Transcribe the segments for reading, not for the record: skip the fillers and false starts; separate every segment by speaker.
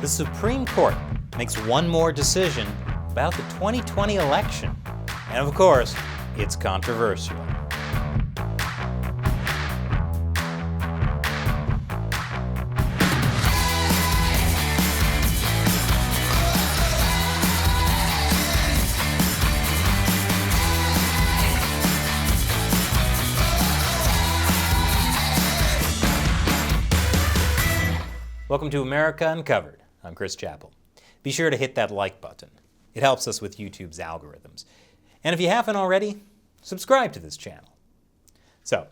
Speaker 1: the Supreme Court makes one more decision about the 2020 election. And of course, it's controversial. Welcome to America Uncovered. I'm Chris Chappell. Be sure to hit that like button. It helps us with YouTube's algorithms. And if you haven't already, subscribe to this channel. So,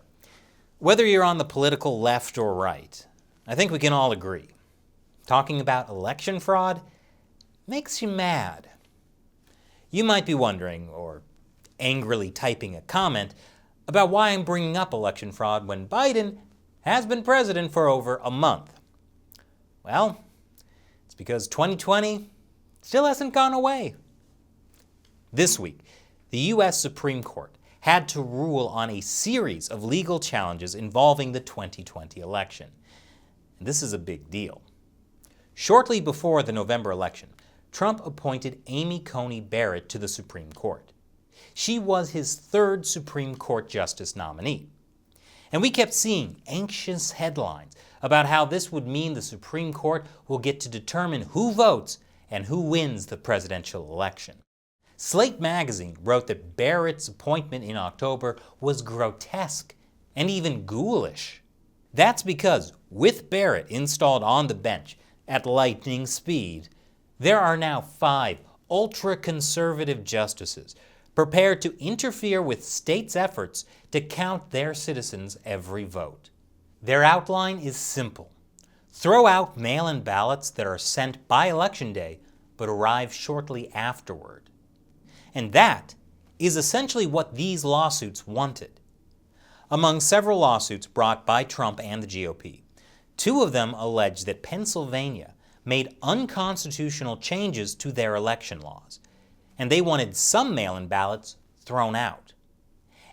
Speaker 1: whether you're on the political left or right, I think we can all agree. Talking about election fraud makes you mad. You might be wondering, or angrily typing a comment, about why I'm bringing up election fraud when Biden has been president for over a month. Well, it's because 2020 still hasn't gone away. This week, the U.S. Supreme Court had to rule on a series of legal challenges involving the 2020 election. And this is a big deal. Shortly before the November election, Trump appointed Amy Coney Barrett to the Supreme Court. She was his third Supreme Court justice nominee. And we kept seeing anxious headlines about how this would mean the Supreme Court will get to determine who votes and who wins the presidential election. Slate magazine wrote that Barrett's appointment in October was grotesque and even ghoulish. That's because with Barrett installed on the bench at lightning speed, there are now 5 ultra-conservative justices prepared to interfere with states' efforts to count their citizens' every vote. Their outline is simple. Throw out mail-in ballots that are sent by Election Day but arrive shortly afterward. And that is essentially what these lawsuits wanted. Among several lawsuits brought by Trump and the GOP, 2 of them allege that Pennsylvania made unconstitutional changes to their election laws, and they wanted some mail-in ballots thrown out.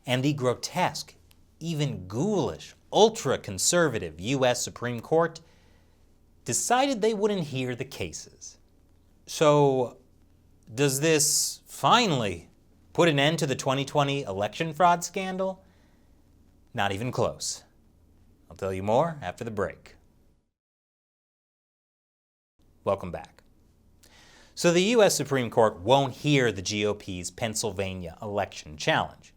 Speaker 1: And the grotesque, even ghoulish, ultra-conservative U.S. Supreme Court decided they wouldn't hear the cases. So, does this finally put an end to the 2020 election fraud scandal? Not even close. I'll tell you more after the break. Welcome back. So the U.S. Supreme Court won't hear the GOP's Pennsylvania election challenge.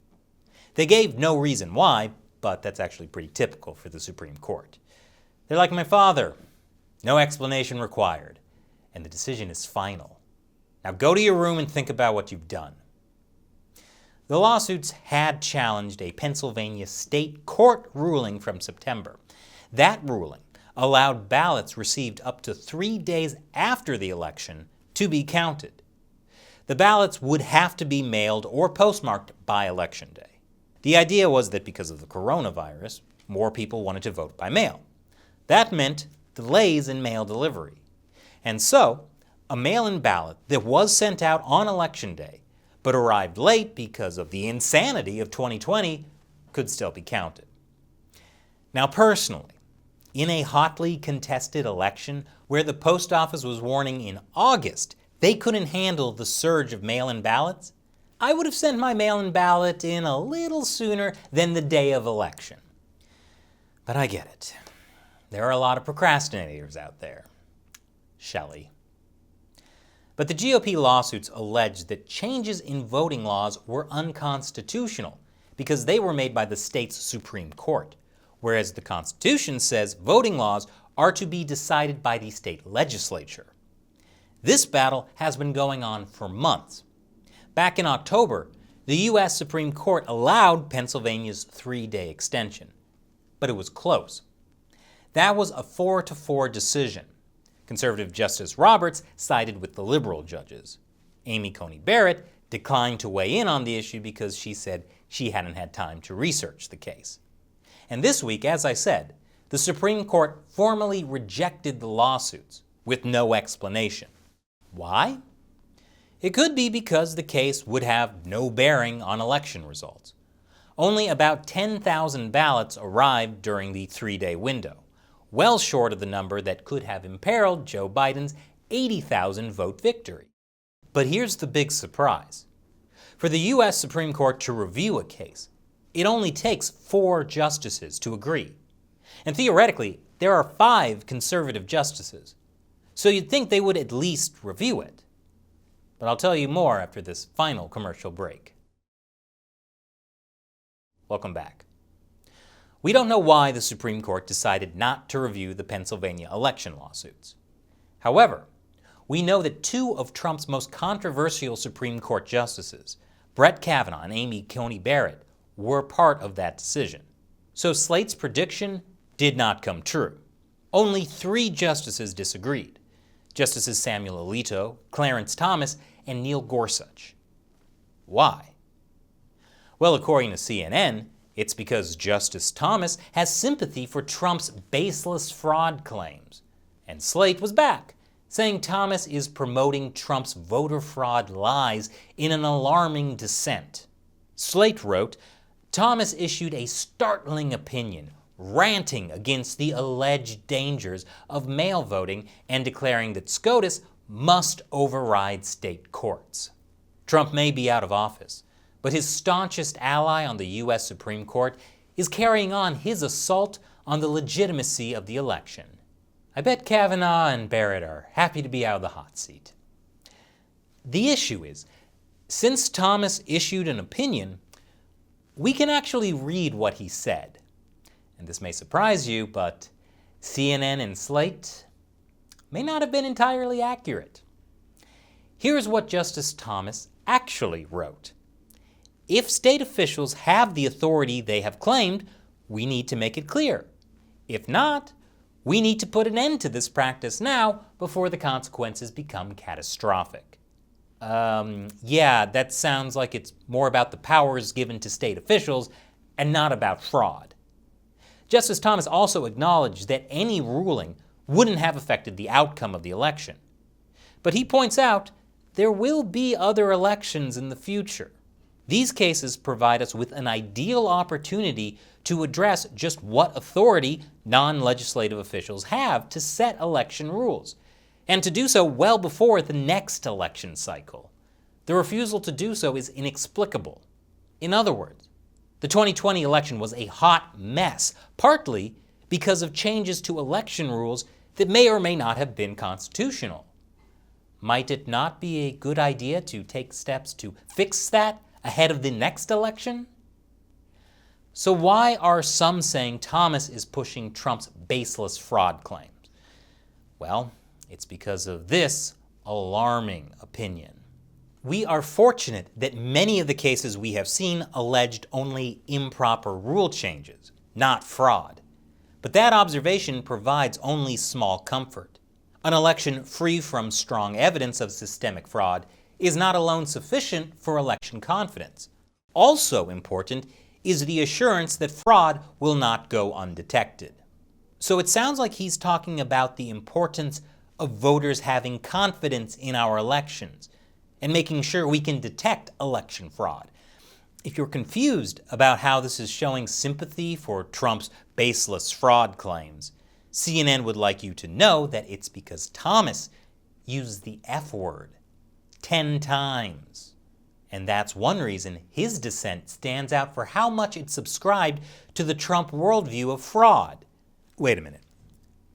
Speaker 1: They gave no reason why, but that's actually pretty typical for the Supreme Court. They're like my father. No explanation required. And the decision is final. Now go to your room and think about what you've done. The lawsuits had challenged a Pennsylvania state court ruling from September. That ruling allowed ballots received up to 3 days after the election to be counted. The ballots would have to be mailed or postmarked by Election Day. The idea was that because of the coronavirus, more people wanted to vote by mail. That meant delays in mail delivery. And so, a mail-in ballot that was sent out on Election Day, but arrived late because of the insanity of 2020, could still be counted. Now personally, in a hotly contested election where the post office was warning in August they couldn't handle the surge of mail-in ballots, I would have sent my mail-in ballot in a little sooner than the day of election. But I get it. There are a lot of procrastinators out there. Shelley. But the GOP lawsuits allege that changes in voting laws were unconstitutional because they were made by the state's Supreme Court, whereas the Constitution says voting laws are to be decided by the state legislature. This battle has been going on for months. Back in October, the U.S. Supreme Court allowed Pennsylvania's 3-day extension, but it was close. That was a 4-4 decision. Conservative Justice Roberts sided with the liberal judges. Amy Coney Barrett declined to weigh in on the issue because she said she hadn't had time to research the case. And this week, as I said, the Supreme Court formally rejected the lawsuits with no explanation. Why? It could be because the case would have no bearing on election results. Only about 10,000 ballots arrived during the 3-day window, well short of the number that could have imperiled Joe Biden's 80,000 vote victory. But here's the big surprise. For the U.S. Supreme Court to review a case, it only takes 4 justices to agree. And theoretically, there are 5 conservative justices. So you'd think they would at least review it. But I'll tell you more after this final commercial break. Welcome back. We don't know why the Supreme Court decided not to review the Pennsylvania election lawsuits. However, we know that 2 of Trump's most controversial Supreme Court justices, Brett Kavanaugh and Amy Coney Barrett, were part of that decision. So Slate's prediction did not come true. Only 3 justices disagreed: Justices Samuel Alito, Clarence Thomas, and Neil Gorsuch. Why? Well, according to CNN, it's because Justice Thomas has sympathy for Trump's baseless fraud claims. And Slate was back, saying Thomas is promoting Trump's voter fraud lies in an alarming dissent. Slate wrote, Thomas issued a startling opinion, ranting against the alleged dangers of mail voting and declaring that SCOTUS must override state courts. Trump may be out of office, but his staunchest ally on the U.S. Supreme Court is carrying on his assault on the legitimacy of the election. I bet Kavanaugh and Barrett are happy to be out of the hot seat. The issue is, since Thomas issued an opinion, we can actually read what he said. And this may surprise you, but CNN and Slate may not have been entirely accurate. Here's what Justice Thomas actually wrote. If state officials have the authority they have claimed, we need to make it clear. If not, we need to put an end to this practice now before the consequences become catastrophic. Yeah, that sounds like it's more about the powers given to state officials and not about fraud. Justice Thomas also acknowledged that any ruling wouldn't have affected the outcome of the election. But he points out there will be other elections in the future. These cases provide us with an ideal opportunity to address just what authority non-legislative officials have to set election rules, and to do so well before the next election cycle. The refusal to do so is inexplicable. In other words, the 2020 election was a hot mess, partly because of changes to election rules that may or may not have been constitutional. Might it not be a good idea to take steps to fix that ahead of the next election? So why are some saying Thomas is pushing Trump's baseless fraud claims? Well, it's because of this alarming opinion. We are fortunate that many of the cases we have seen alleged only improper rule changes, not fraud. But that observation provides only small comfort. An election free from strong evidence of systemic fraud is not alone sufficient for election confidence. Also important is the assurance that fraud will not go undetected. So it sounds like he's talking about the importance of voters having confidence in our elections and making sure we can detect election fraud. If you're confused about how this is showing sympathy for Trump's baseless fraud claims, CNN would like you to know that it's because Thomas used the F word 10 times. And that's one reason his dissent stands out for how much it subscribed to the Trump worldview of fraud. Wait a minute.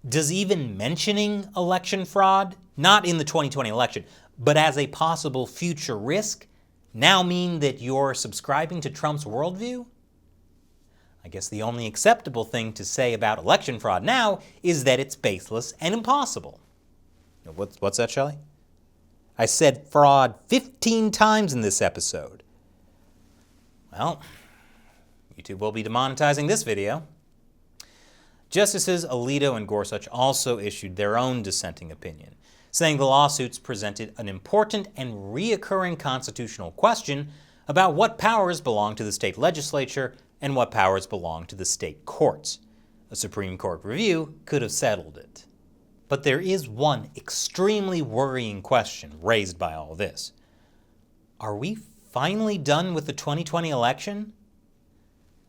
Speaker 1: Does even mentioning election fraud, not in the 2020 election, but as a possible future risk, now mean that you're subscribing to Trump's worldview? I guess the only acceptable thing to say about election fraud now is that it's baseless and impossible. What's that, Shelley? I said fraud 15 times in this episode. Well, YouTube will be demonetizing this video. Justices Alito and Gorsuch also issued their own dissenting opinion, saying the lawsuits presented an important and reoccurring constitutional question about what powers belong to the state legislature and what powers belong to the state courts. A Supreme Court review could have settled it. But there is one extremely worrying question raised by all this. Are we finally done with the 2020 election?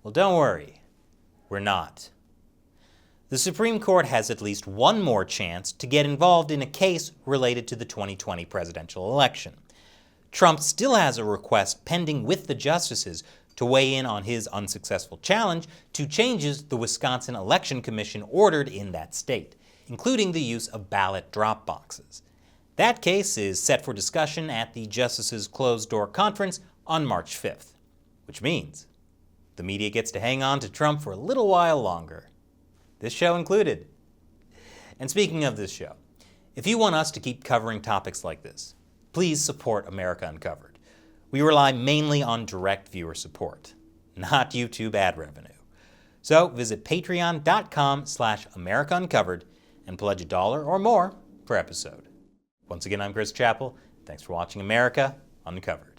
Speaker 1: Well, don't worry. We're not. The the Supreme Court has at least one more chance to get involved in a case related to the 2020 presidential election. Trump still has a request pending with the justices to weigh in on his unsuccessful challenge to changes the Wisconsin Election Commission ordered in that state, including the use of ballot drop boxes. That case is set for discussion at the justices' closed-door conference on March 5th, which means the media gets to hang on to Trump for a little while longer. This show included. And speaking of this show, if you want us to keep covering topics like this, please support America Uncovered. We rely mainly on direct viewer support, not YouTube ad revenue. So visit patreon.com/America Uncovered and pledge $1 or more per episode. Once again, I'm Chris Chappell. Thanks for watching America Uncovered.